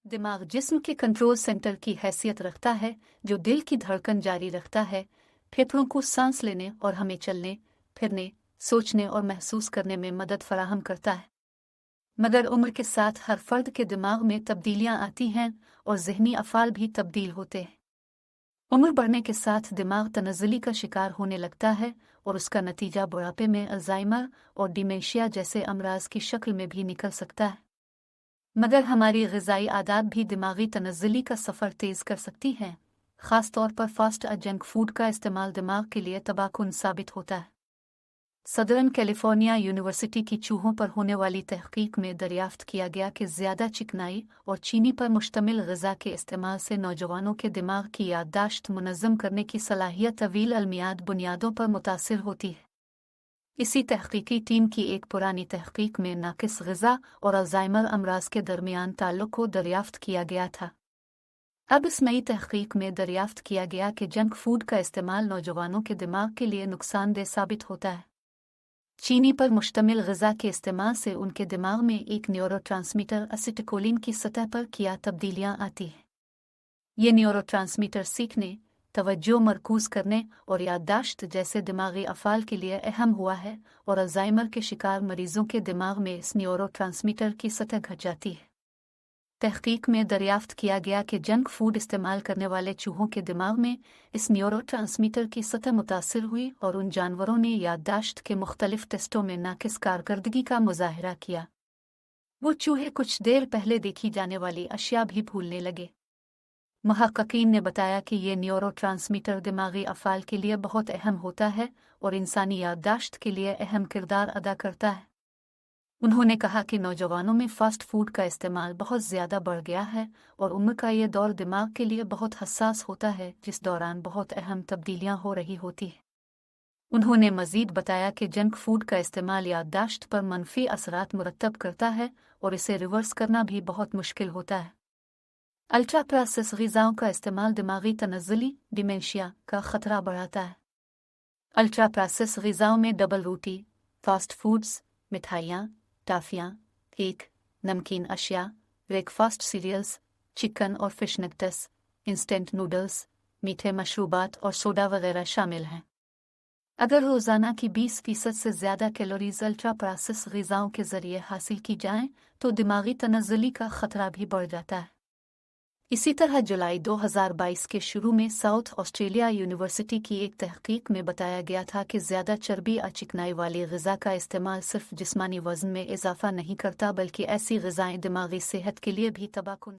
दिमाग जिस्म के कंट्रोल सेंटर की हैसियत रखता है, जो दिल की धड़कन जारी रखता है, फेफड़ों को सांस लेने और हमें चलने, फिरने, सोचने और महसूस करने में मदद फराहम करता है। मगर उम्र के साथ हर फर्द के दिमाग में तब्दीलियां आती हैं और ज़हनी अफ़ाल भी तब्दील होते हैं। उम्र बढ़ने के साथ दिमाग तनज़्ज़ुली का शिकार होने लगता है और उसका नतीजा बुढ़ापे में अल्ज़ाइमर और डिमेंशिया जैसे अमराज की शक्ल में भी निकल सकता है। मगर हमारी ग़िज़ाई आदत भी दिमागी तनज़्ज़ुली का सफ़र तेज़ कर सकती हैं। ख़ास तौर पर फ़ास्ट और जंक फूड का इस्तेमाल दिमाग के लिए तबाहकुन साबित होता है। सदर्न कैलिफोर्निया यूनिवर्सिटी की चूहों पर होने वाली तहक़ीक़ में दरियाफ़्त किया गया कि ज़्यादा चिकनाई और चीनी पर मुश्तमिल ग़िज़ा के इस्तेमाल से नौजवानों के दिमाग की याददाश्त मुनज़्ज़म करने की सलाहियत तवील अलमियाद बुनियादों पर मुतासिर होती है। इसी तहक़ीक़ी टीम की एक पुरानी तहक़ीक़ में नाक़िस ग़िज़ा और अल्ज़ाइमर अमराज़ के दरमियान ताल्लुक़ को दरियाफ़्त किया गया था। अब इस नई तहक़ीक़ में दरियाफ़्त किया गया कि जंक फूड का इस्तेमाल नौजवानों के दिमाग के लिए नुकसानदेह साबित होता है। चीनी पर मुश्तमिल ग़िज़ा के इस्तेमाल से उनके दिमाग में एक न्यूरोट्रांसमीटर एसिटिकोलिन की सतह पर किया तब्दीलियां आती हैं। ये न्यूरोट्रांसमीटर सीखने, तवज्जो मरकूज़ करने और याददाश्त जैसे दिमागी अफ़ाल के लिए अहम हुआ है और अल्ज़ाइमर के शिकार मरीज़ों के दिमाग में इस न्यूरोट्रांसमीटर की सतह घट जाती है। तहक़ीक़ में दरियाफ़्त किया गया कि जंक फूड इस्तेमाल करने वाले चूहों के दिमाग में इस न्यूरोट्रांसमीटर की सतह मुतासिर हुई और उन जानवरों ने याददाश्त के मुख्तलिफ टेस्टों में नाक़िस कारकर्दगी का मुज़ाहिरा किया। वो चूहे कुछ देर पहले देखी जाने वाली अशिया भी भूलने लगे। मुहक्किकीन ने बताया कि ये न्यूरोट्रांसमीटर दिमागी अफ़ाल के लिए बहुत अहम होता है और इंसानी याददाश्त के लिए अहम किरदार अदा करता है। उन्होंने कहा कि नौजवानों में फ़ास्ट फूड का इस्तेमाल बहुत ज़्यादा बढ़ गया है और उम्र का ये दौर दिमाग के लिए बहुत हसास होता है, जिस दौरान बहुत अहम तब्दीलियां हो रही होती हैं। उन्होंने मज़ीद बताया कि जंक फूड का इस्तेमाल याददाश्त पर मनफी असरात मुरतब करता है और इसे रिवर्स करना भी बहुत मुश्किल होता है। अल्ट्रा प्रोसेस ग़िज़ाओं का इस्तेमाल दिमागी तनज़्ज़ुली, डिमेंशिया का ख़तरा बढ़ाता है। अल्ट्रा प्रोसेस ग़िज़ाओं में डबल रोटी, फ़ास्ट फूड्स, मिठाइयाँ, टाफ़ियाँ, केक, नमकीन अशिया, ब्रेकफास्ट सीरियल्स, चिकन और फिश नगेट्स, इंस्टेंट नूडल्स, मीठे मशरूबात और सोडा वगैरह शामिल हैं। अगर रोज़ाना की 20% से ज़्यादा कैलोरीज़ अल्ट्रा प्रोसेस ग़िज़ाओं के ज़रिए हासिल की जाएं, तो दिमागी तनज़्ज़ुली का ख़तरा भी बढ़ जाता है। इसी तरह जुलाई 2022 के शुरू में साउथ ऑस्ट्रेलिया यूनिवर्सिटी की एक तहक़ीक़ में बताया गया था कि ज़्यादा चर्बी और चिकनाई वाली ग़िज़ा का इस्तेमाल सिर्फ जिस्मानी वज़न में इजाफ़ा नहीं करता, बल्कि ऐसी ग़िज़ाएँ दिमागी सेहत के लिए भी तबाहकुन